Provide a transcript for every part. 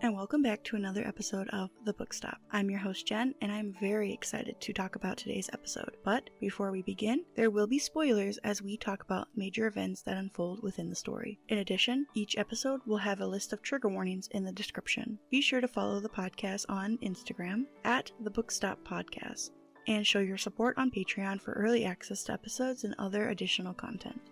and welcome back to another episode of The Book Stop. I'm your host Jen, and I'm very excited to talk about today's episode. But before we begin, there will be spoilers as we talk about major events that unfold within the story. In addition, each episode will have a list of trigger warnings in the description. Be sure to follow the podcast on Instagram at The Book Stop Podcast, and show your support on Patreon for early access to episodes and other additional content.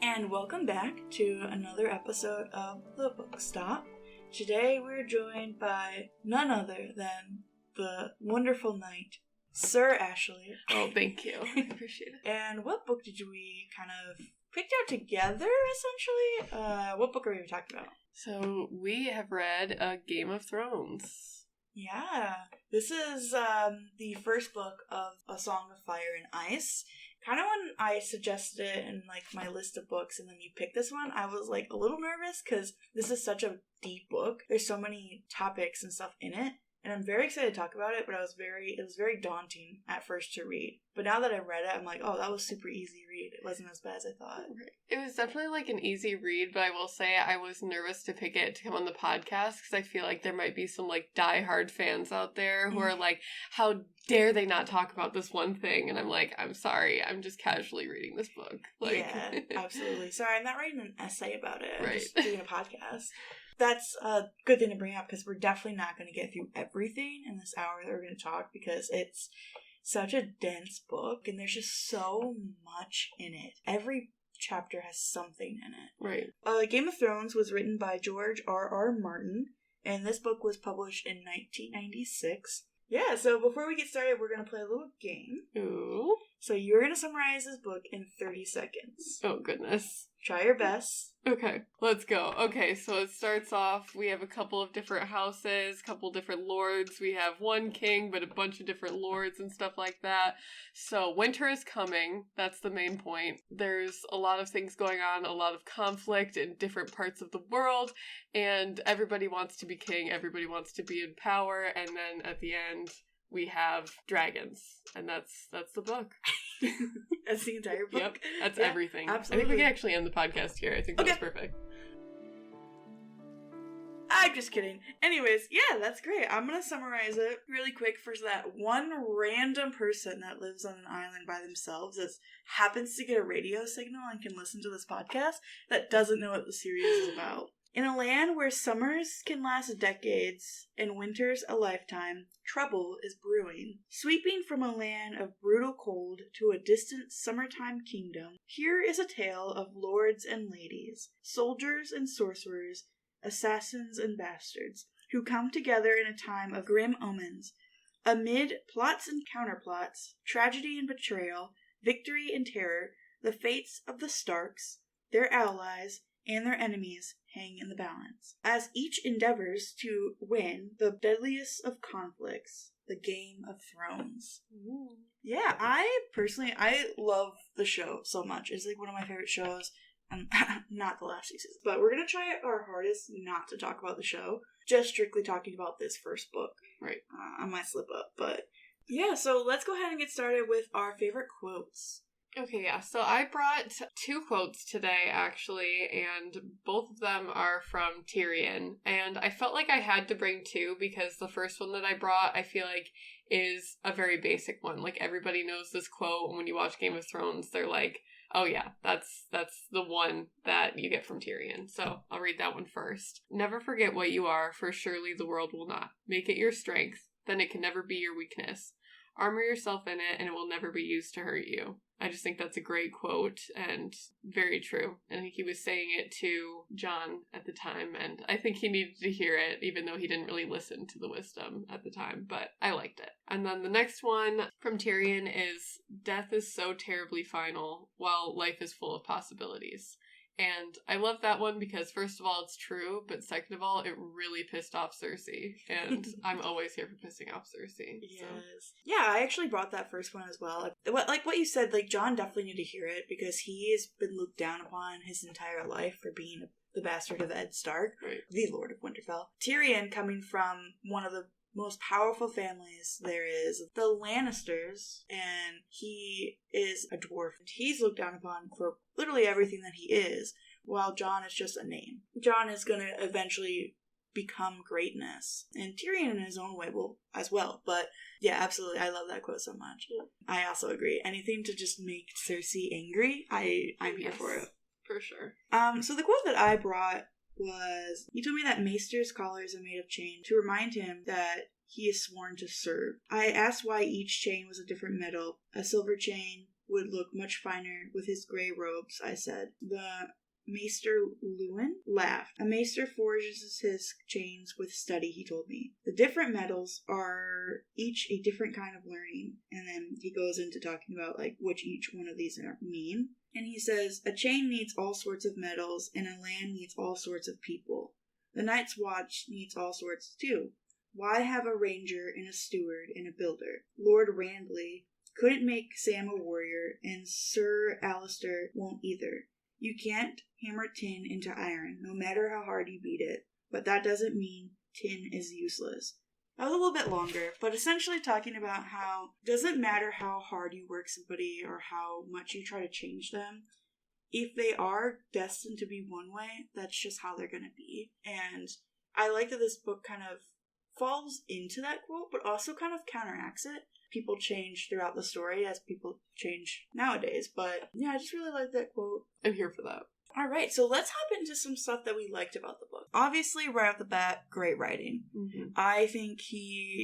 And welcome back to another episode of The Book Stop. Today we're joined by none other than the wonderful knight, Sir Ashley. Oh, thank you. I appreciate it. And what book did we kind of picked out together, essentially? What book are we talking about? So, we have read Game of Thrones. Yeah. This is the first book of A Song of Fire and Ice. Kind of when I suggested it in like my list of books and then you picked this one, I was like a little nervous because this is such a deep book. There's so many topics and stuff in it, and I'm very excited to talk about it, but it was very daunting at first to read. But now that I read it, I'm like, oh, that was super easy read. It wasn't as bad as I thought. It was definitely like an easy read, but I will say I was nervous to pick it to come on the podcast because I feel like there might be some like diehard fans out there who are like, how dare they not talk about this one thing? And I'm like, I'm sorry, I'm just casually reading this book. Like, yeah, absolutely. Sorry, I'm not writing an essay about it. I'm right. just doing a podcast. That's a good thing to bring up because we're definitely not going to get through everything in this hour that we're going to talk because it's such a dense book and there's just so much in it. Every chapter has something in it. Right. Game of Thrones was written by George R.R. Martin, and this book was published in 1996. Yeah, so before we get started, we're going to play a little game. Ooh. So you're going to summarize this book in 30 seconds. Oh, goodness. Try your best. Okay, let's go. Okay, so it starts off, we have a couple of different houses, couple different lords. We have one king, but a bunch of different lords and stuff like that. So winter is coming. That's the main point. There's a lot of things going on, a lot of conflict in different parts of the world, and everybody wants to be king, everybody wants to be in power, and then at the end, we have dragons, and that's the book. That's the entire book? Yep, that's everything. Absolutely. I think we can actually end the podcast here. I think that's perfect. I'm just kidding. Anyways, yeah, that's great. I'm going to summarize it really quick for that one random person that lives on an island by themselves that happens to get a radio signal and can listen to this podcast that doesn't know what the series is about. In a land where summers can last decades and winters a lifetime, trouble is brewing. Sweeping from a land of brutal cold to a distant summertime kingdom, here is a tale of lords and ladies, soldiers and sorcerers, assassins and bastards, who come together in a time of grim omens. Amid plots and counterplots, tragedy and betrayal, victory and terror, the fates of the Starks, their allies, and their enemies hang in the balance, as each endeavors to win the deadliest of conflicts, the Game of Thrones. Ooh. Yeah, I love the show so much. It's like one of my favorite shows. Not the last season, but we're going to try our hardest not to talk about the show, just strictly talking about this first book. Right. I might slip up, but yeah, so let's go ahead and get started with our favorite quotes. Okay, yeah, so I brought 2 quotes today, actually, and both of them are from Tyrion, and I felt like I had to bring 2 because the first one that I brought, I feel like, is a very basic one. Like, everybody knows this quote, and when you watch Game of Thrones, they're like, oh yeah, that's the one that you get from Tyrion. So I'll read that one first. Never forget what you are, for surely the world will not. Make it your strength, then it can never be your weakness. Armor yourself in it, and it will never be used to hurt you. I just think that's a great quote, and very true. And I think he was saying it to Jon at the time, and I think he needed to hear it, even though he didn't really listen to the wisdom at the time, but I liked it. And then the next one from Tyrion is, death is so terribly final, while life is full of possibilities. And I love that one because, first of all, it's true, but second of all, it really pissed off Cersei. And I'm always here for pissing off Cersei. Yes. So. Yeah, I actually brought that first one as well. Like what you said, like, Jon definitely needed to hear it because he has been looked down upon his entire life for being the bastard of Ed Stark, right. The Lord of Winterfell. Tyrion, coming from one of the most powerful families there is, the Lannisters, and he is a dwarf. He's looked down upon for literally everything that he is, while Jon is just a name. Jon is going to eventually become greatness, and Tyrion in his own way will as well. But yeah, absolutely, I love that quote so much. Yeah. I also agree. Anything to just make Cersei angry, I'm here for it. For sure. So the quote that I brought was, he told me that Maester's collars are made of chain to remind him that he is sworn to serve. I asked why each chain was a different metal. A silver chain would look much finer with his gray robes, I said. The Maester Lewin laughed. A maester forges his chains with study, he told me. The different metals are each a different kind of learning. And then he goes into talking about like which each one of these mean. And he says, a chain needs all sorts of metals, and a land needs all sorts of people. The Night's Watch needs all sorts too. Why have a ranger and a steward and a builder? Lord Randley couldn't make Sam a warrior, and Sir Alistair won't either. You can't hammer tin into iron, no matter how hard you beat it, but that doesn't mean tin is useless. That was a little bit longer, but essentially talking about how it doesn't matter how hard you work somebody or how much you try to change them. If they are destined to be one way, that's just how they're going to be. And I like that this book kind of falls into that quote, but also kind of counteracts it. People change throughout the story as people change nowadays. But yeah, I just really like that quote. I'm here for that. All right, so let's hop into some stuff that we liked about the book. Obviously, right off the bat, great writing. Mm-hmm. I think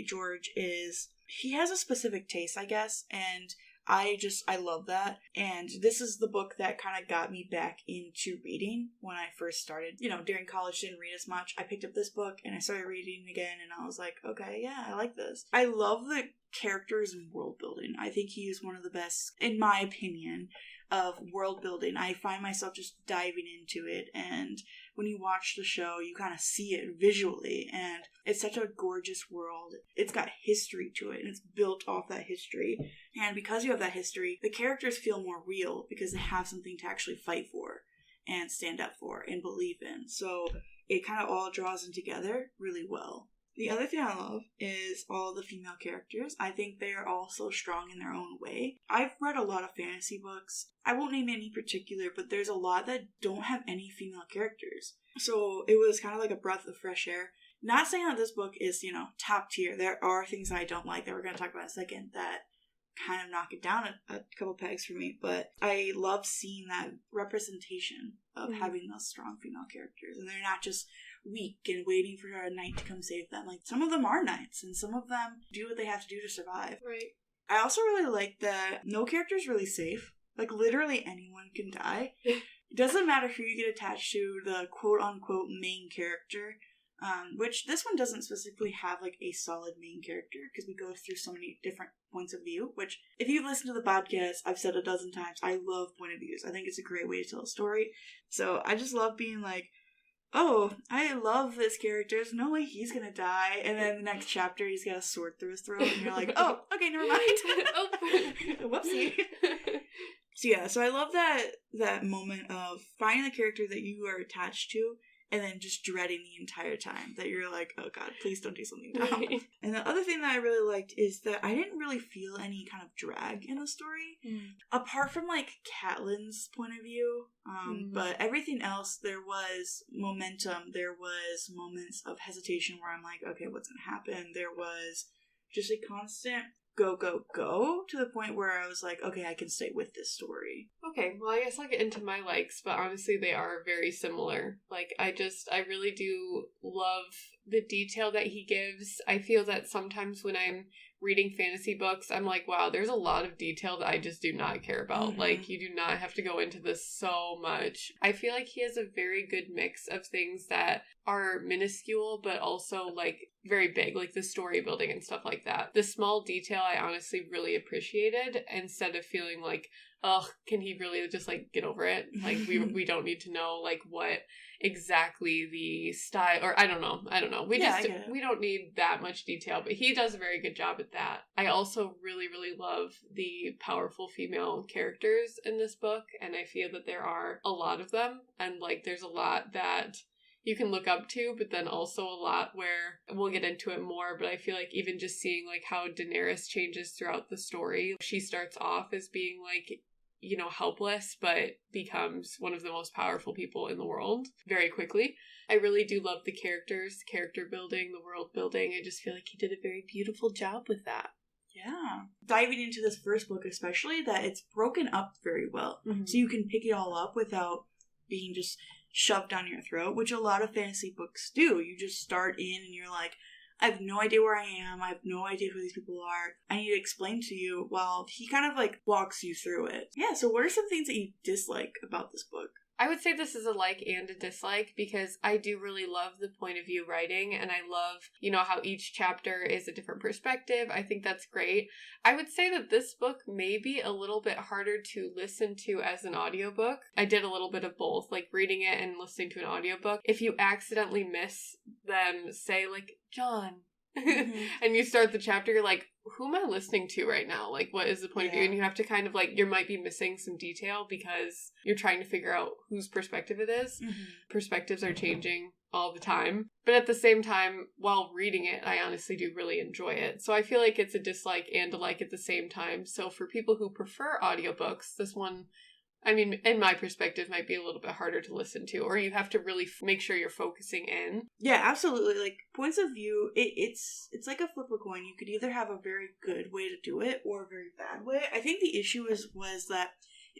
George he has a specific taste, I guess, and I love that. And this is the book that kind of got me back into reading when I first started. During college, didn't read as much. I picked up this book and I started reading again, and I was like, okay, yeah, I like this. I love the characters and world building. I think he is one of the best, in my opinion, of world building. I find myself just diving into it, and when you watch the show, you kind of see it visually, and it's such a gorgeous world. It's got history to it, and it's built off that history. And because you have that history, the characters feel more real because they have something to actually fight for and stand up for and believe in. So it kind of all draws in together really well. The other thing I love is all the female characters. I think they are all so strong in their own way. I've read a lot of fantasy books. I won't name any particular, but there's a lot that don't have any female characters. So it was kind of like a breath of fresh air. Not saying that this book is, top tier. There are things that I don't like that we're going to talk about in a second that kind of knock it down a couple pegs for me. But I love seeing that representation of having those strong female characters. And they're not just weak and waiting for a knight to come save them. Like, some of them are knights, and some of them do what they have to do to survive. Right. I also really like that no character is really safe. Like, literally anyone can die. It doesn't matter who you get attached to, the quote-unquote main character, which this one doesn't specifically have, like, a solid main character, because we go through so many different points of view, which, if you've listened to the podcast, I've said a dozen times, I love point of views. I think it's a great way to tell a story. So I just love being like, oh, I love this character. There's no way he's gonna die. And then the next chapter, he's got a sword through his throat, and you're like, oh, okay, never mind. Oh, whoopsie. So I love that moment of finding the character that you are attached to, and then just dreading the entire time that you're like, oh god, please don't do something dumb. Right. And the other thing that I really liked is that I didn't really feel any kind of drag in the story, apart from like Catelyn's point of view. But everything else, there was momentum. There was moments of hesitation where I'm like, okay, what's gonna happen? There was just a constant go, go, go, to the point where I was like, okay, I can stay with this story. Okay, well, I guess I'll get into my likes, but honestly, they are very similar. Like, I really do love the detail that he gives. I feel that sometimes when I'm reading fantasy books, I'm like, wow, there's a lot of detail that I just do not care about. Mm-hmm. Like, you do not have to go into this so much. I feel like he has a very good mix of things that are minuscule, but also, like, very big, like the story building and stuff like that. The small detail I honestly really appreciated, instead of feeling like, oh, can he really just, like, get over it? Like, we don't need to know, like, what exactly the style, or I don't know. We don't need that much detail, but he does a very good job at that. I also really, really love the powerful female characters in this book, and I feel that there are a lot of them, and, like, there's a lot that you can look up to, but then also a lot where we'll get into it more, but I feel like even just seeing like how Daenerys changes throughout the story, she starts off as being like helpless, but becomes one of the most powerful people in the world very quickly. I really do love the characters, character building, the world building. I just feel like he did a very beautiful job with that. Yeah. Diving into this first book especially, that it's broken up very well. Mm-hmm. So you can pick it all up without being just shoved down your throat, which a lot of fantasy books do. You just start in and you're like, I have no idea where I am. I have no idea who these people are. I need to explain to you, while he kind of like walks you through it. Yeah, so what are some things that you dislike about this book? I would say this is a like and a dislike, because I do really love the point of view writing, and I love, how each chapter is a different perspective. I think that's great. I would say that this book may be a little bit harder to listen to as an audiobook. I did a little bit of both, like reading it and listening to an audiobook. If you accidentally miss them, say like, John, and you start the chapter, you're like, who am I listening to right now? Like, what is the point of view? And you have to kind of like, you might be missing some detail because you're trying to figure out whose perspective it is. Mm-hmm. Perspectives are changing all the time. But at the same time, while reading it, I honestly do really enjoy it. So I feel like it's a dislike and a like at the same time. So for people who prefer audiobooks, this one, I mean, in my perspective, might be a little bit harder to listen to, or you have to really make sure you're focusing in. Yeah, absolutely. Like, points of view, it's like a flip a coin. You could either have a very good way to do it or a very bad way. I think the issue was that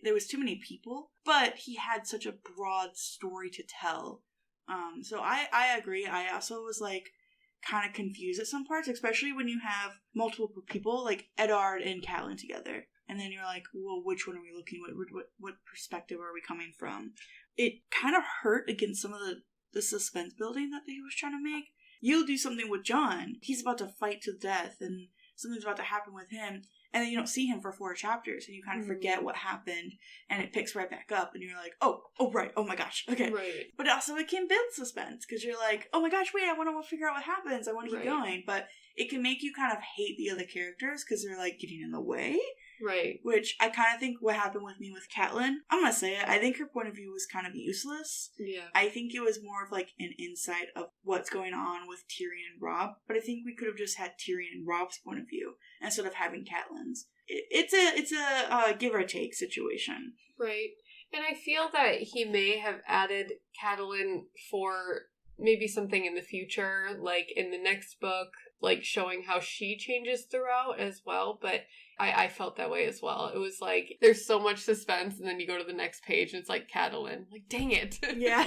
there was too many people, but he had such a broad story to tell. So I agree. I also was like kind of confused at some parts, especially when you have multiple people like Eddard and Catelyn together. And then you're like, well, which one are we looking at? What perspective are we coming from? It kind of hurt against some of the suspense building that he was trying to make. You'll do something with John. He's about to fight to death, and something's about to happen with him. And then you don't see him for 4 chapters, and you kind of forget what happened, and it picks right back up, and you're like, oh, right, oh my gosh, okay. Right. But also it can build suspense, because you're like, oh my gosh, wait, I want to figure out what happens. I want to keep going. But it can make you kind of hate the other characters, because they're like getting in the way. Right. Which I kind of think what happened with me with Catelyn, I'm gonna say it, I think her point of view was kind of useless. Yeah. I think it was more of like an insight of what's going on with Tyrion and Robb, but I think we could have just had Tyrion and Robb's point of view instead of having Catelyn's. It's a give or take situation. Right. And I feel that he may have added Catelyn for maybe something in the future, like in the next book, like showing how she changes throughout as well, but I felt that way as well. It was like, there's so much suspense, and then you go to the next page, and it's like, Catelyn. Like, dang it. Yeah.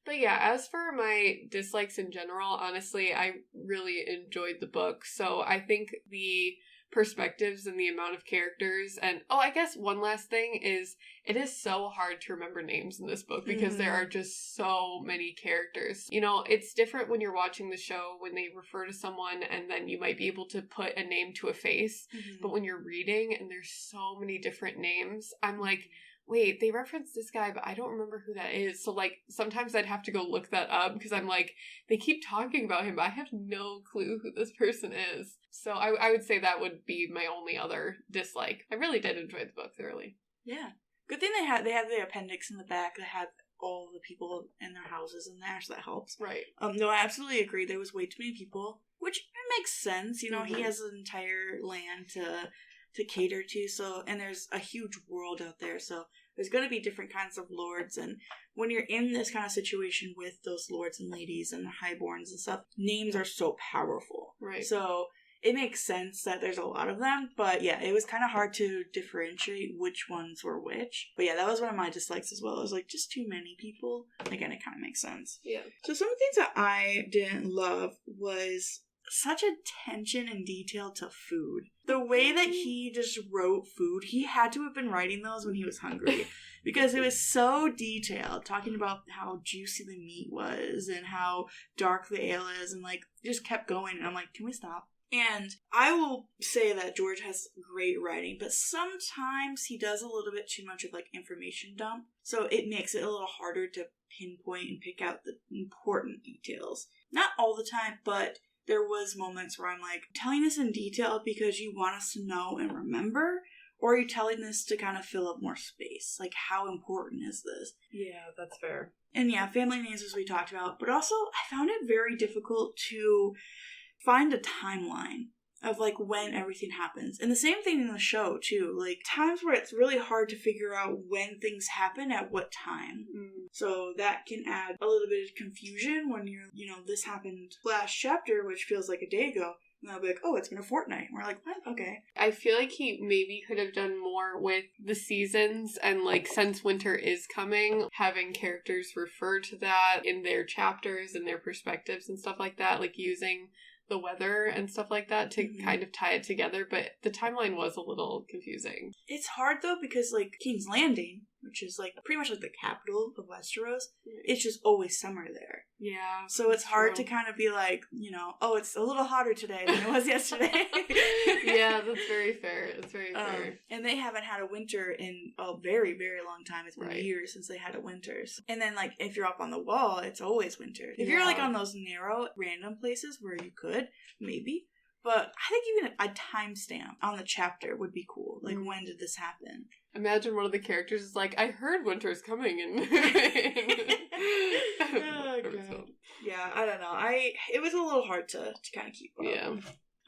But yeah, as for my dislikes in general, honestly, I really enjoyed the book. So I think the perspectives and the amount of characters, and I guess one last thing is, it is so hard to remember names in this book because there are just so many characters. It's different when you're watching the show when they refer to someone and then you might be able to put a name to a face, but when you're reading and there's so many different names, I'm like, wait, they referenced this guy, but I don't remember who that is. So, like, sometimes I'd have to go look that up because I'm like, they keep talking about him, but I have no clue who this person is. So I would say that would be my only other dislike. I really did enjoy the book thoroughly. Yeah. Good thing they have the appendix in the back that have all the people in their houses in there, so that helps. Right. No, I absolutely agree. There was way too many people, which makes sense. He has an entire land to cater to, so, and there's a huge world out there, so there's going to be different kinds of lords, and when you're in this kind of situation with those lords and ladies and highborns and stuff, names are so powerful. Right. So it makes sense that there's a lot of them, but yeah, it was kind of hard to differentiate which ones were which. But yeah, that was one of my dislikes as well. It was like, just too many people. Again, it kind of makes sense. Yeah. So some of the things that I didn't love was such attention and detail to food. The way that he just wrote food, he had to have been writing those when he was hungry. Because it was so detailed, talking about how juicy the meat was and how dark the ale is, and like, just kept going. And I'm like, can we stop? And I will say that George has great writing, but sometimes he does a little bit too much of like information dump. So it makes it a little harder to pinpoint and pick out the important details. Not all the time, but there was moments where I'm like, telling this in detail because you want us to know and remember, or are you telling this to kind of fill up more space? Like, how important is this? Yeah, that's fair. And yeah, family names as we talked about, but also I found it very difficult to find a timeline of, like, when everything happens. And the same thing in the show, too. Like, times where it's really hard to figure out when things happen at what time. So that can add a little bit of confusion when you're, you know, this happened last chapter, which feels like a day ago. And they'll be like, oh, it's been a fortnight. And we're like, what? Okay. I feel like he maybe could have done more with the seasons and, like, since winter is coming, having characters refer to that in their chapters and their perspectives and stuff like that, like using the weather and stuff like that to kind of tie it together, but the timeline was a little confusing. It's hard, though, because, like, King's Landing, which is, like, pretty much, like, the capital of Westeros, it's just always summer there. Yeah. So it's hard to kind of be like, you know, oh, it's a little hotter today than it was yesterday. Yeah, that's very fair. It's very fair. And they haven't had a winter in a very, very long time. It's been years since they had a winter. And then, like, if you're up on the wall, it's always winter. If you're, like, on those narrow, random places where you could, maybe. But I think even a timestamp on the chapter would be cool. Like, when did this happen? Imagine one of the characters is like, I heard winter's coming. And oh, God. Yeah, I don't know. It was a little hard to kind of keep up. Yeah.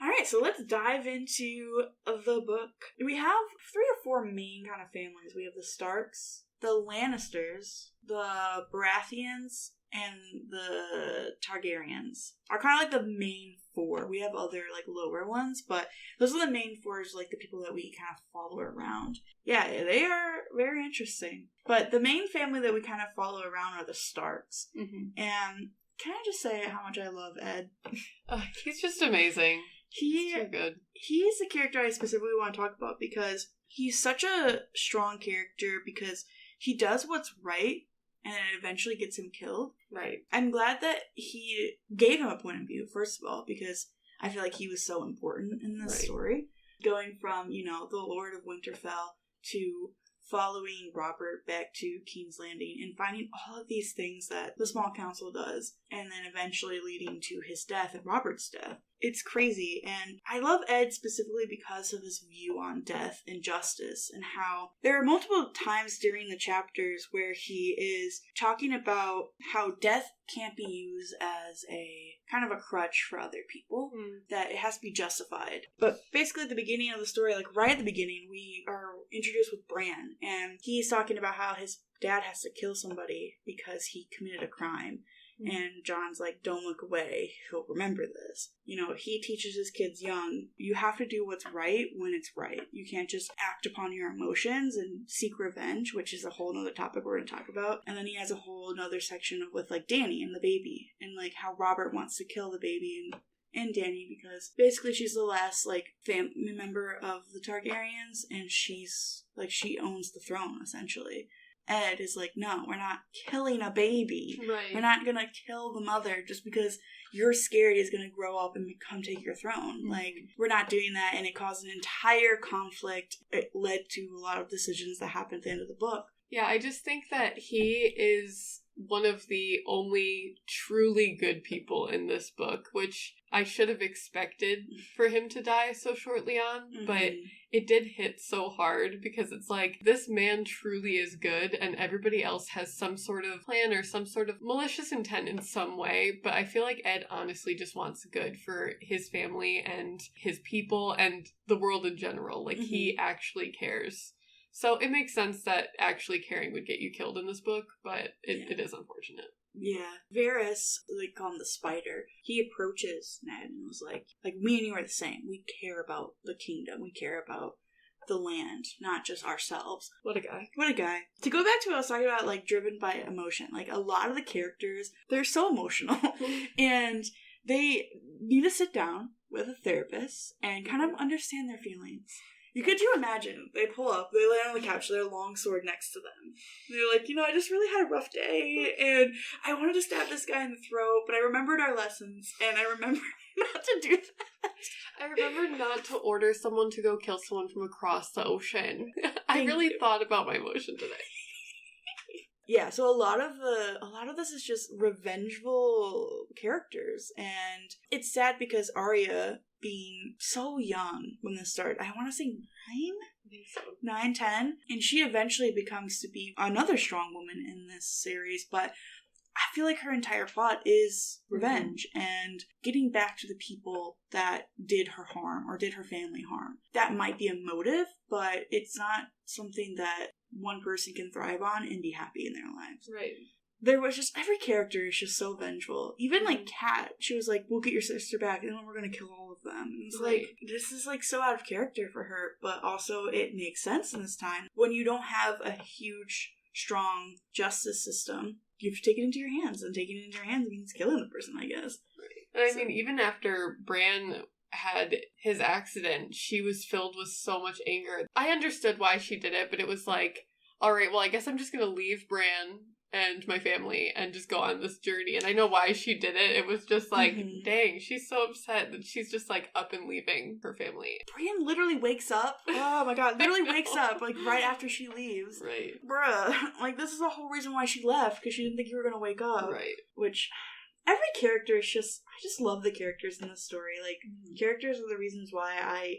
All right, so let's dive into the book. We have 3 or 4 main kind of families. We have the Starks, the Lannisters, the Baratheons, and the Targaryens are kind of like the main 4. We have other, like, lower ones, but those are the main 4, like, the people that we kind of follow around. Yeah, they are very interesting. But the main family that we kind of follow around are the Starks. And can I just say how much I love Ed? He's just amazing. He's too good. He's the character I specifically want to talk about because he's such a strong character because he does what's right and it eventually gets him killed. Right. I'm glad that he gave him a point of view, first of all, because I feel like he was so important in this story. Going from, you know, the Lord of Winterfell to following Robert back to King's Landing and finding all of these things that the Small Council does, and then eventually leading to his death and Robert's death. It's crazy, and I love Ed specifically because of his view on death and justice, and how there are multiple times during the chapters where he is talking about how death can't be used as a kind of a crutch for other people, that it has to be justified. But basically at the beginning of the story, like right at the beginning, we are introduced with Bran, and he's talking about how his dad has to kill somebody because he committed a crime. And John's like, don't look away, he'll remember this. You know, he teaches his kids young, you have to do what's right when it's right. You can't just act upon your emotions and seek revenge, which is a whole nother topic we're going to talk about. And then he has a whole nother section with, like, Dany and the baby, and, like, how Robert wants to kill the baby and Dany because basically she's the last, like, family member of the Targaryens, and she's, like, she owns the throne, essentially. Ed is like, no, we're not killing a baby. Right. We're not gonna kill the mother just because you're scared he's gonna grow up and come take your throne. Like, we're not doing that, and it caused an entire conflict. It led to a lot of decisions that happened at the end of the book. Yeah, I just think that he is one of the only truly good people in this book, which I should have expected for him to die so shortly on, but it did hit so hard because it's like, this man truly is good and everybody else has some sort of plan or some sort of malicious intent in some way, but I feel like Ed honestly just wants good for his family and his people and the world in general. Like, he actually cares. So it makes sense that actually caring would get you killed in this book, but it is unfortunate. Yeah. Varys, they call him the Spider, he approaches Ned and was like, me and you are the same. We care about the kingdom. We care about the land, not just ourselves. What a guy. What a guy. To go back to what I was talking about, like, driven by emotion, like, a lot of the characters, they're so emotional, and they need to sit down with a therapist and kind of understand their feelings. Could you imagine? They pull up, they lay on the couch, their long sword next to them. They're like, I just really had a rough day, and I wanted to stab this guy in the throat, but I remembered our lessons, and I remembered not to do that. I remember not to order someone to go kill someone from across the ocean. I really thought about my emotion today. Yeah, so a lot of this is just revengeful characters, and it's sad because Arya, being so young when this started, I want to say 9? I think so. 9, 10, and she eventually becomes to be another strong woman in this series, but I feel like her entire plot is revenge and getting back to the people that did her harm or did her family harm. That might be a motive, but it's not something that one person can thrive on and be happy in their lives. Right. There was just, every character is just so vengeful. Even, like, Kat, she was like, we'll get your sister back, and then we're gonna kill all of them. And it's like, this is, like, so out of character for her, but also it makes sense in this time. When you don't have a huge, strong justice system, you have to take it into your hands, and taking it into your hands means killing the person, I guess. Right. And I mean, even after Bran had his accident, she was filled with so much anger. I understood why she did it, but it was like, alright, well, I guess I'm just gonna leave Bran and my family and just go on this journey. And I know why she did it. It was just like, dang, she's so upset that she's just like up and leaving her family. Brienne literally wakes up. Oh my god, literally wakes up like right after she leaves. Right. Bruh, like this is the whole reason why she left, because she didn't think you were gonna wake up. Right. Which, every character is just, I just love the characters in this story. Like, characters are the reasons why I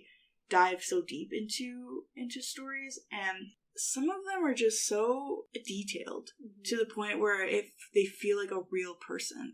dive so deep into stories, and some of them are just so detailed to the point where if they feel like a real person,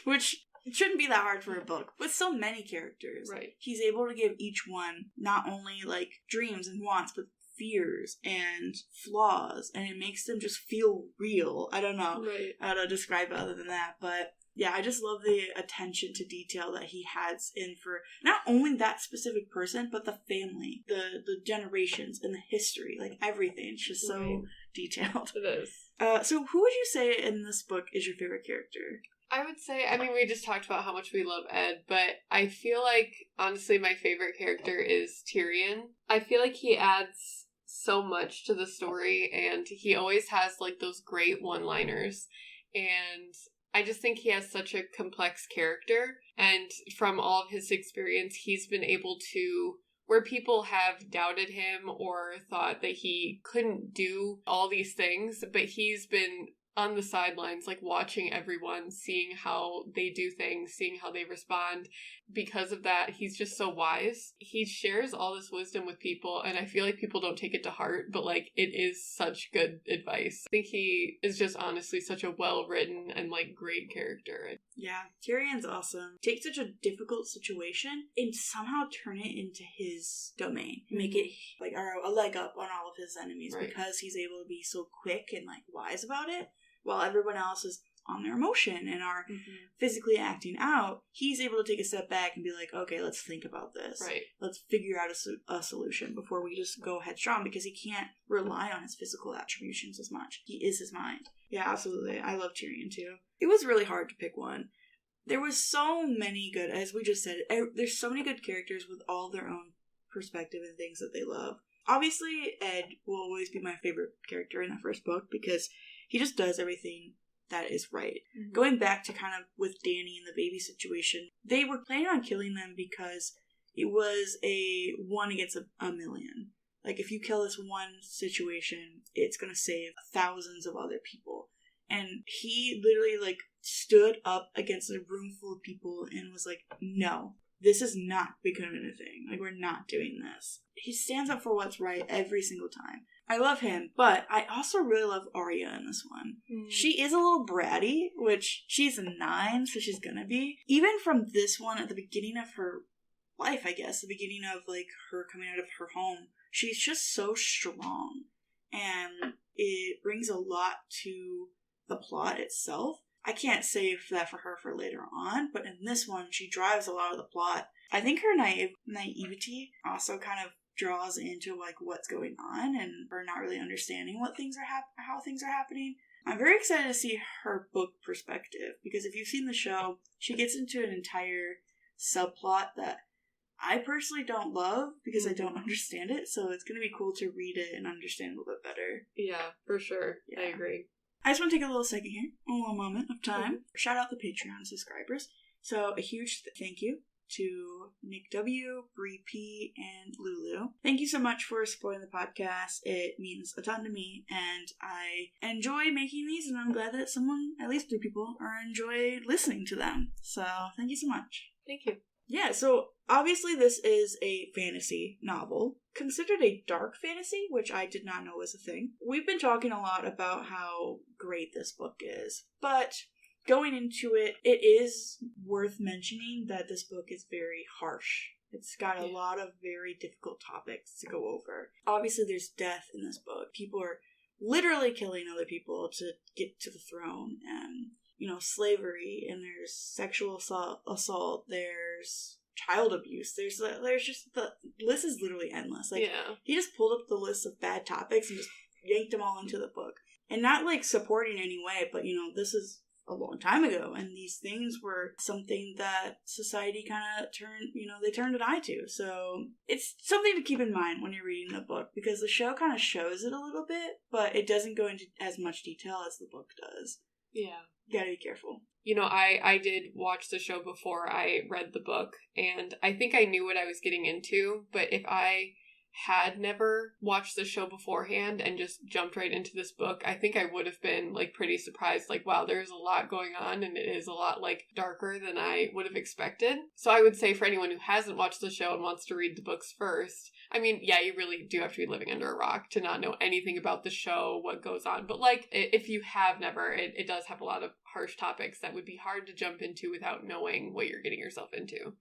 which it shouldn't be that hard for a book. With so many characters, right, he's able to give each one not only like dreams and wants, but fears and flaws, and it makes them just feel real. I don't know how to describe it other than that, but yeah, I just love the attention to detail that he has in for not only that specific person, but the family, the generations, and the history, like everything. It's just so detailed. It is. So who would you say in this book is your favorite character? I would say, I mean, we just talked about how much we love Ed, but I feel like, honestly, my favorite character is Tyrion. I feel like he adds so much to the story, and he always has, like, those great one-liners, and I just think he has such a complex character, and from all of his experience, he's been able to, where people have doubted him or thought that he couldn't do all these things, but he's been on the sidelines, like watching everyone, seeing how they do things, seeing how they respond. Because of that, he's just so wise. He shares all this wisdom with people, and I feel like people don't take it to heart, but like it is such good advice. I think he is just honestly such a well-written and like great character. Yeah, Tyrion's awesome. Take such a difficult situation and somehow turn it into his domain. Make it like a leg up on all of his enemies, because he's able to be so quick and like wise about it. While everyone else is on their emotion and are physically acting out, he's able to take a step back and be like, okay, let's think about this. Right. Let's figure out a solution before we just go headstrong, because he can't rely on his physical attributions as much. He is his mind. Yeah, absolutely. I love Tyrion too. It was really hard to pick one. There was so many good, as we just said, there's so many good characters with all their own perspective and things that they love. Obviously, Ed will always be my favorite character in the first book, because he just does everything that is right. Going back to kind of with Dany and the baby situation, they were planning on killing them because it was a 1 against a million. Like, if you kill this one situation, it's going to save thousands of other people. And he literally, like, stood up against a room full of people and was like, no, this is not becoming a thing. Like, we're not doing this. He stands up for what's right every single time. I love him, but I also really love Arya in this one. She is a little bratty, which she's a 9, so she's gonna be. Even from this one, at the beginning of her life, I guess, the beginning of, like, her coming out of her home, she's just so strong. And it brings a lot to the plot itself. I can't say that for her for later on, but in this one, she drives a lot of the plot. I think her naivety also kind of draws into like what's going on and her not really understanding what things are how things are happening. I'm very excited to see her book perspective, because if you've seen the show, she gets into an entire subplot that I personally don't love because I don't understand it, so it's going to be cool to read it and understand a little bit better. Yeah, for sure. Yeah. I agree. I just want to take a little second here, a little moment of time. Shout out the Patreon subscribers. So a huge thank you to Nick W., Bree P., and Lulu. Thank you so much for supporting the podcast. It means a ton to me, and I enjoy making these, and I'm glad that someone, at least 3 people, enjoy listening to them. So thank you so much. Thank you. Yeah, so obviously this is a fantasy novel, considered a dark fantasy, which I did not know was a thing. We've been talking a lot about how great this book is, but going into it, it is worth mentioning that this book is very harsh. It's got a lot of very difficult topics to go over. Obviously, there's death in this book. People are literally killing other people to get to the throne, and, you know, slavery, and there's sexual assault, there's child abuse, there's just, the list is literally endless. Like, he just pulled up the list of bad topics and just yanked them all into the book. And not, like, supporting any way, but, you know, this is a long time ago, and these things were something that society kind of turned an eye to. So it's something to keep in mind when you're reading the book, because the show kind of shows it a little bit, but it doesn't go into as much detail as the book does. Yeah. You gotta be careful. You know, I did watch the show before I read the book, and I think I knew what I was getting into, but if I had never watched the show beforehand and just jumped right into this book, I think I would have been, like, pretty surprised. Like, wow, there's a lot going on, and it is a lot, like, darker than I would have expected. So I would say for anyone who hasn't watched the show and wants to read the books first, I mean, yeah, you really do have to be living under a rock to not know anything about the show, what goes on. But, like, if you have never, it does have a lot of harsh topics that would be hard to jump into without knowing what you're getting yourself into.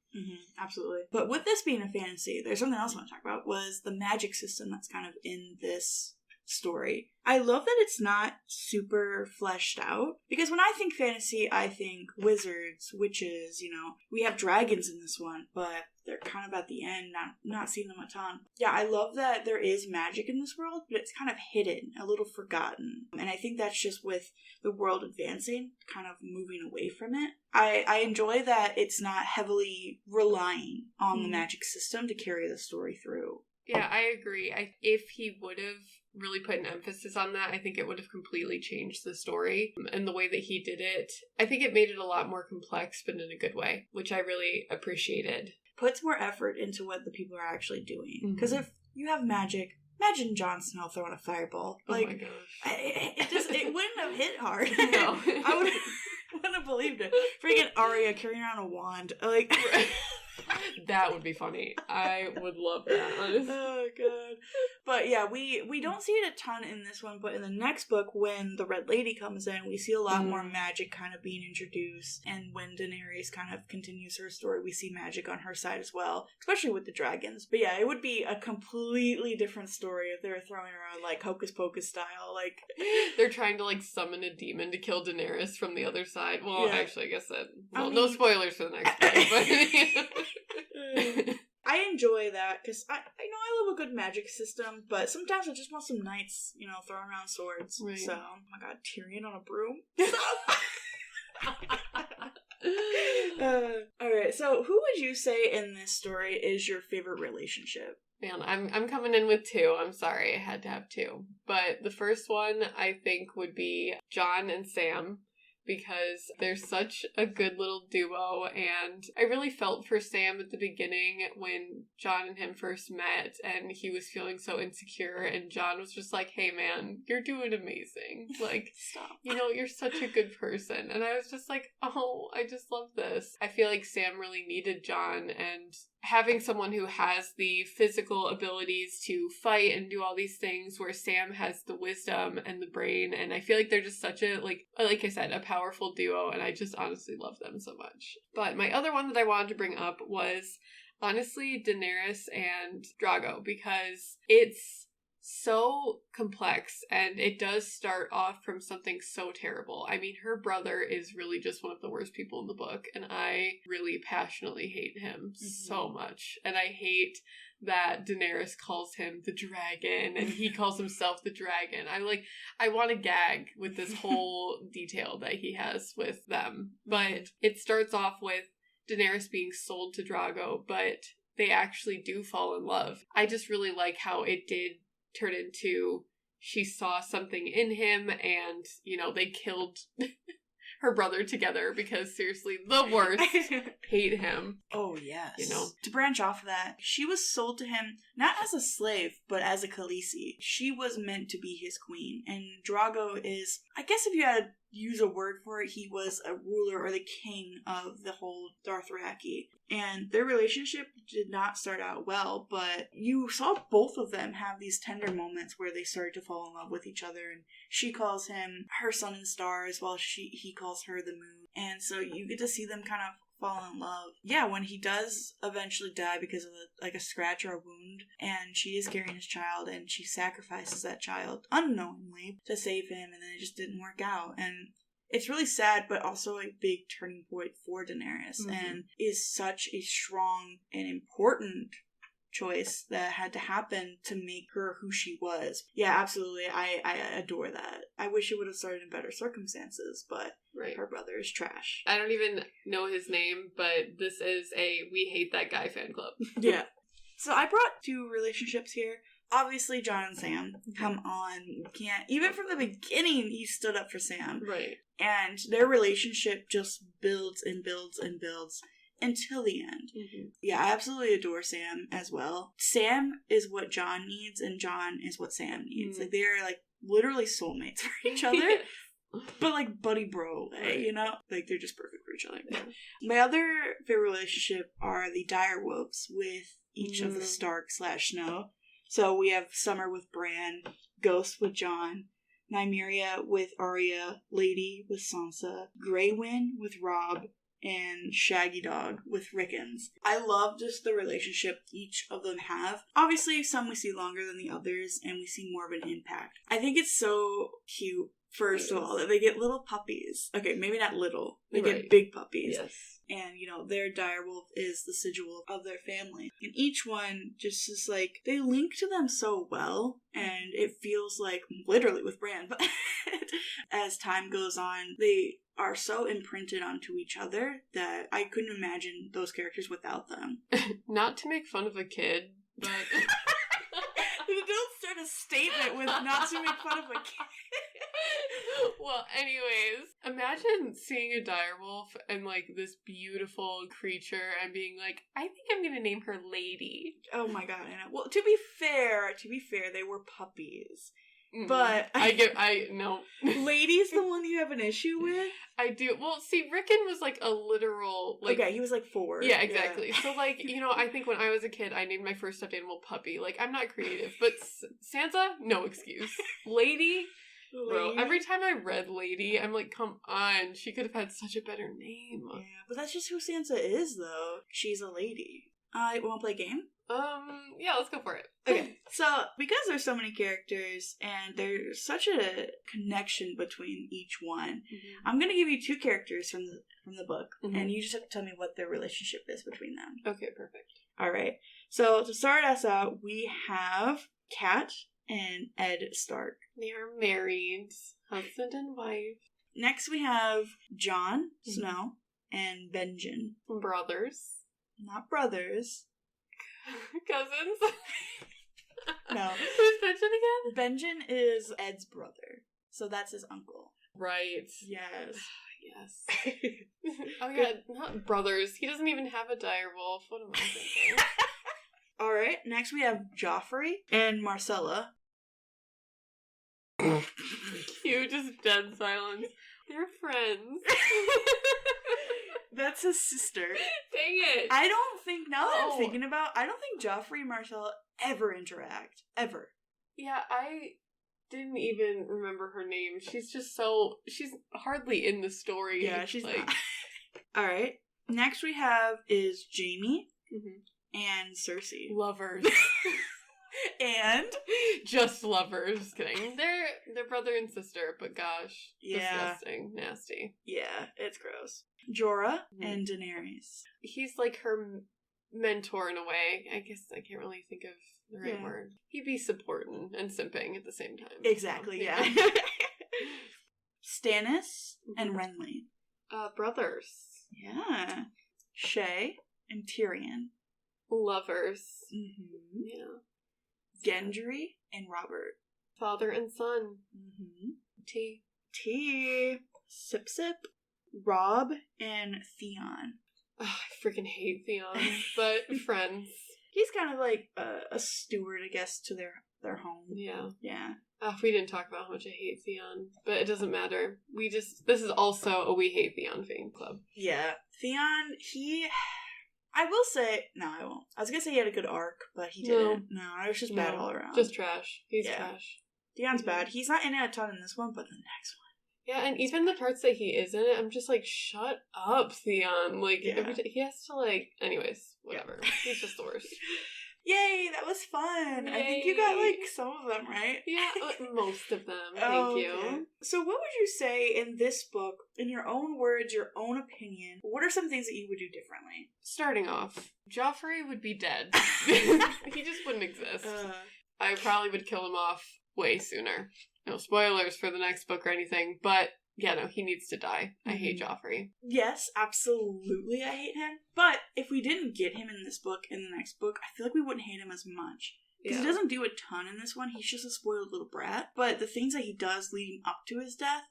Absolutely. But with this being a fantasy, there's something else I want to talk about, was the magic system that's kind of in this story. I love that it's not super fleshed out, because when I think fantasy, I think wizards, witches, you know. We have dragons in this one, but they're kind of at the end, not seeing them a ton. Yeah, I love that there is magic in this world, but it's kind of hidden, a little forgotten. And I think that's just with the world advancing, kind of moving away from it. I enjoy that it's not heavily relying on the magic system to carry the story through. Yeah, I agree. If he would have really put an emphasis on that, I think it would have completely changed the story. And the way that he did it, I think it made it a lot more complex, but in a good way, which I really appreciated. Puts more effort into what the people are actually doing. Because if you have magic, imagine Jon Snow throwing a fireball. Like, oh my gosh. It wouldn't have hit hard. No. I wouldn't have believed it. Freaking Arya carrying around a wand. Like... That would be funny. I would love that, honestly. Oh, God. But yeah, we don't see it a ton in this one, but in the next book, when the Red Lady comes in, we see a lot more magic kind of being introduced, and when Daenerys kind of continues her story, we see magic on her side as well, especially with the dragons. But yeah, it would be a completely different story if they were throwing around, like, Hocus Pocus style, like... They're trying to, like, summon a demon to kill Daenerys from the other side. Well, actually, I guess that... Well, no spoilers for the next book, but... I enjoy that, because I know I love a good magic system, but sometimes I just want some knights, you know, throwing around swords. Right. So, oh my god, Tyrion on a broom? Alright, so who would you say in this story is your favorite relationship? Man, I'm coming in with two. I'm sorry, I had to have two. But the first one, I think, would be Jon and Sam, because they're such a good little duo, and I really felt for Sam at the beginning when Jon and him first met, and he was feeling so insecure, and Jon was just like, hey man, you're doing amazing. Like, stop. You know, you're such a good person. And I was just like, oh, I just love this. I feel like Sam really needed Jon, and having someone who has the physical abilities to fight and do all these things, where Sam has the wisdom and the brain, and I feel like they're just such a, like I said, a powerful duo, and I just honestly love them so much. But my other one that I wanted to bring up was, honestly, Daenerys and Drago, because it's so complex, and it does start off from something so terrible. I mean, her brother is really just one of the worst people in the book, and I really passionately hate him so much. And I hate that Daenerys calls him the dragon, and he calls himself the dragon. I want to gag with this whole detail that he has with them. But it starts off with Daenerys being sold to Drago, but they actually do fall in love. I just really like how it did turn into, she saw something in him, and, you know, they killed her brother together, because seriously, the worst. Hate him. Oh, yes. You know? To branch off of that, she was sold to him not as a slave, but as a Khaleesi. She was meant to be his queen, and Drago is, I guess if you had use a word for it, he was a ruler or the king of the whole Dothraki. And their relationship did not start out well, but you saw both of them have these tender moments where they started to fall in love with each other, and she calls him her sun and stars while he calls her the moon. And so you get to see them kind of fall in love. Yeah, when he does eventually die because of a scratch or a wound, and she is carrying his child, and she sacrifices that child unknowingly to save him, and then it just didn't work out. And it's really sad, but also a big turning point for Daenerys, and is such a strong and important choice that had to happen to make her who she was. Yeah, absolutely. I adore that. I wish it would have started in better circumstances, but her brother is trash. I don't even know his name, but this is a we hate that guy fan club. Yeah. So I brought 2 relationships here. Obviously, Jon and Sam. Come on. You can't. Even from the beginning, he stood up for Sam. Right. And their relationship just builds and builds and builds until the end. Yeah, I absolutely adore Sam as well. Sam is what Jon needs, and Jon is what Sam needs. Like, they're, like, literally soulmates for each other. But, like, buddy bro way, you know? Like, they're just perfect for each other. Yeah. My other favorite relationship are the direwolves with each of the Stark/Snow. So we have Summer with Bran, Ghost with Jon, Nymeria with Arya, Lady with Sansa, Grey-Wind with Robb, and Shaggy Dog with Rickons. I love just the relationship each of them have. Obviously, some we see longer than the others, and we see more of an impact. I think it's so cute, first of all, that they get little puppies. Okay, maybe not little. They get big puppies. Yes. And, you know, their direwolf is the sigil of their family. And each one just is like, they link to them so well, and it feels like, literally with Bran, but as time goes on, they are so imprinted onto each other that I couldn't imagine those characters without them. Not to make fun of a kid, but... Don't start a statement with not to make fun of a kid. Well, anyways, imagine seeing a direwolf and, like, this beautiful creature and being like, I think I'm gonna name her Lady. Oh my god, I know. Well, to be fair, they were puppies. But I know. Lady's the one you have an issue with? I do. Well, see, Rickon was like a literal, like... Okay, he was like 4. Yeah, exactly. Yeah. So, like, you know, I think when I was a kid, I named my first stuffed animal Puppy. Like, I'm not creative. But Sansa, no excuse. Lady, bro, every time I read Lady, I'm like, come on, she could have had such a better name. Yeah, but that's just who Sansa is, though. She's a lady. I want to play a game? Yeah, let's go for it. Okay, so because there's so many characters and there's such a connection between each one, I'm gonna give you 2 characters from the book, and you just have to tell me what their relationship is between them. Okay, perfect. All right. So to start us out, we have Kat and Ed Stark. They are married, husband and wife. Next, we have Jon Snow and Benjen. Brothers. Not brothers. Cousins? No. Who's Benjen again? Benjen is Ed's brother. So that's his uncle. Right. Yes. Yes. Oh yeah, not brothers. He doesn't even have a direwolf. What am I thinking? Alright, next we have Joffrey and Marcella. Cute, just dead silence. They're friends. That's his sister. Dang it. I don't think, now that I'm thinking about, I don't think Joffrey and Marcella ever interact. Ever. Yeah, I didn't even remember her name. She's hardly in the story. Yeah, she's like... not. Alright. Next we have is Jaime and Cersei. Lovers. And? Just lovers. Just kidding. They're brother and sister, but gosh. Yeah. Disgusting. Nasty. Yeah, it's gross. Jorah and Daenerys. He's like her mentor in a way. I guess I can't really think of the right word. He'd be supporting and simping at the same time. Exactly, so, yeah. Stannis and Renly. Brothers. Yeah. Shay and Tyrion. Lovers. Yeah. Gendry and Robert. Father and son. Tea. Sip sip. Robb and Theon. Oh, I freaking hate Theon, but friends. He's kind of like a steward, I guess, to their their home. Yeah. Yeah. We didn't talk about how much I hate Theon, but it doesn't matter. This is also a We Hate Theon fan club. Yeah. Theon, I will say, no, I won't. I was gonna say he had a good arc, but he didn't. No, it was just bad all around. Just trash. He's trash. Theon's bad. He's not in it a ton in this one, but the next one. Yeah, and even the parts that he is in it, I'm just like, shut up, Theon. Like, every time he has to, like, anyways, whatever. Yeah. He's just the worst. Yay, that was fun. Yay. I think you got, like, some of them, right? Yeah, most of them. Thank you. Okay. So what would you say in this book, in your own words, your own opinion, what are some things that you would do differently? Starting off, Joffrey would be dead. He just wouldn't exist. I probably would kill him off way sooner. No spoilers for the next book or anything, but yeah, no, he needs to die. I hate Joffrey. Yes, absolutely I hate him. But if we didn't get him in this book and the next book, I feel like we wouldn't hate him as much. Because he doesn't do a ton in this one. He's just a spoiled little brat. But the things that he does leading up to his death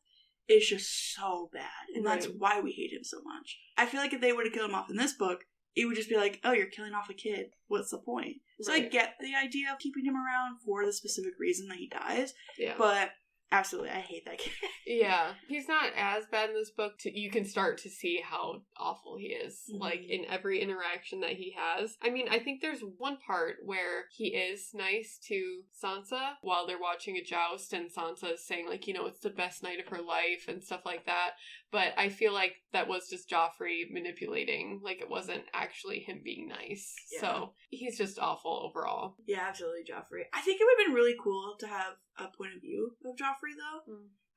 is just so bad. And that's why we hate him so much. I feel like if they would have killed him off in this book, it would just be like, oh, you're killing off a kid. What's the point? So I get the idea of keeping him around for the specific reason that he dies. Yeah. But absolutely, I hate that kid. Yeah. He's not as bad in this book. You can start to see how awful he is, like, in every interaction that he has. I mean, I think there's one part where he is nice to Sansa while they're watching a joust, and Sansa is saying, like, you know, it's the best night of her life and stuff like that. But I feel like that was just Joffrey manipulating. Like, it wasn't actually him being nice. Yeah. So, he's just awful overall. Yeah, absolutely, Joffrey. I think it would have been really cool to have a point of view of Joffrey, though.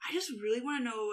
I just really want to know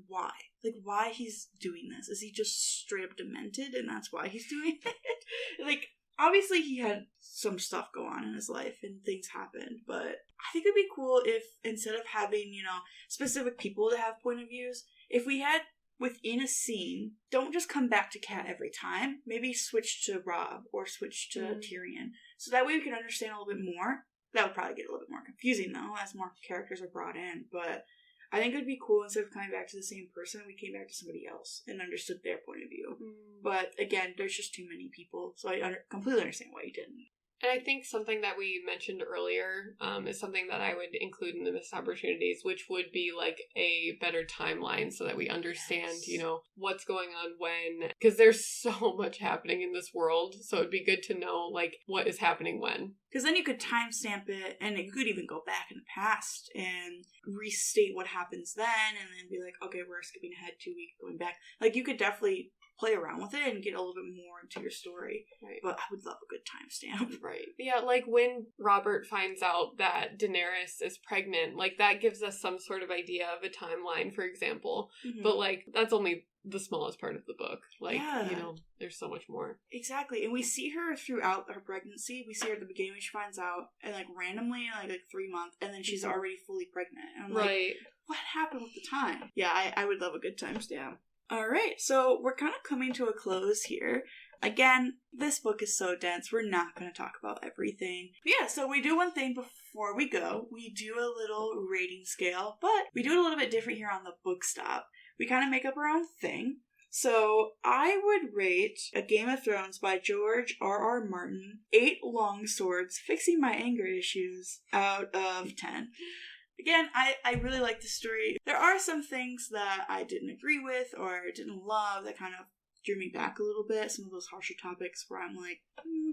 why. Like, why he's doing this. Is he just straight up demented and that's why he's doing it? Like, obviously he had some stuff go on in his life and things happened, but I think it'd be cool if instead of having, you know, specific people to have point of views, if we had within a scene, don't just come back to Cat every time. Maybe switch to Robb or switch to Tyrion. So that way we can understand a little bit more. That would probably get a little bit more confusing, though, as more characters are brought in. But I think it would be cool, instead of coming back to the same person, we came back to somebody else and understood their point of view. But, again, there's just too many people, so I completely understand why you didn't. And I think something that we mentioned earlier is something that I would include in the missed opportunities, which would be like a better timeline so that we understand, you know, what's going on when. Because there's so much happening in this world, so it'd be good to know, like, what is happening when. Because then you could timestamp it, and it could even go back in the past and restate what happens then, and then be like, okay, we're skipping ahead 2 weeks, going back. Like, you could definitely play around with it and get a little bit more into your story. Right. But I would love a good timestamp. Right. Yeah, like when Robert finds out that Daenerys is pregnant, like that gives us some sort of idea of a timeline, for example. But like, that's only the smallest part of the book. Like, you know, there's so much more. Exactly. And we see her throughout her pregnancy. We see her at the beginning when she finds out, and like randomly, like 3 months, and then she's already fully pregnant. And I'm like, what happened with the time? Yeah, I would love a good timestamp. All right, so we're kind of coming to a close here. Again, this book is so dense, we're not going to talk about everything. But yeah, so we do one thing before we go. We do a little rating scale, but we do it a little bit different here on the Book Stop. We kind of make up our own thing. So I would rate A Game of Thrones by George R.R. Martin 8 long swords fixing my anger issues out of 10. Again, I really like the story. There are some things that I didn't agree with or didn't love that kind of drew me back a little bit. Some of those harsher topics where I'm like,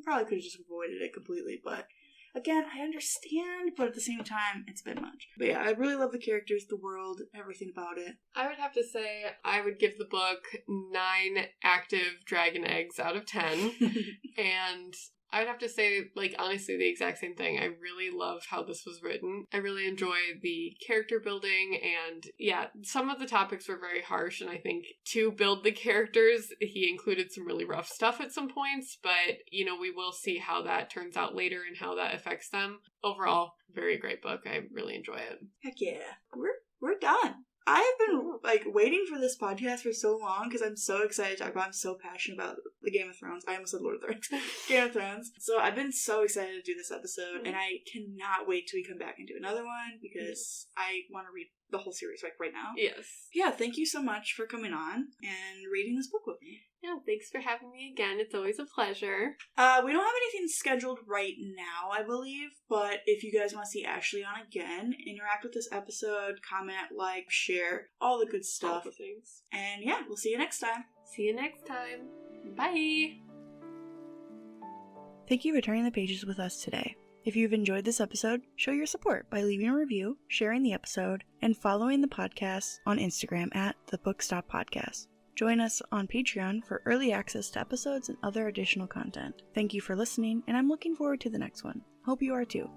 probably could have just avoided it completely. But again, I understand, but at the same time, it's a bit much. But yeah, I really love the characters, the world, everything about it. I would have to say I would give the book 9 active dragon eggs out of 10. And I would have to say, like, honestly, the exact same thing. I really love how this was written. I really enjoy the character building, and yeah, some of the topics were very harsh, and I think to build the characters, he included some really rough stuff at some points, but, you know, we will see how that turns out later and how that affects them. Overall, very great book. I really enjoy it. Heck yeah. We're done. I've been, like, waiting for this podcast for so long because I'm so excited to talk about it. I'm so passionate about the Game of Thrones. I almost said Lord of the Rings. Game of Thrones. So I've been so excited to do this episode, and I cannot wait till we come back and do another one, because I want to read the whole series right now. Yes. Yeah, thank you so much for coming on and reading this book with me. Yeah, thanks for having me again. It's always a pleasure. We don't have anything scheduled right now, I believe, but if you guys want to see Ashley on again, interact with this episode, comment, like, share, all the good stuff. All the things. And yeah, we'll see you next time. See you next time. Bye! Thank you for turning the pages with us today. If you've enjoyed this episode, show your support by leaving a review, sharing the episode, and following the podcast on Instagram at The Book Stop Podcast. Join us on Patreon for early access to episodes and other additional content. Thank you for listening, and I'm looking forward to the next one. Hope you are too.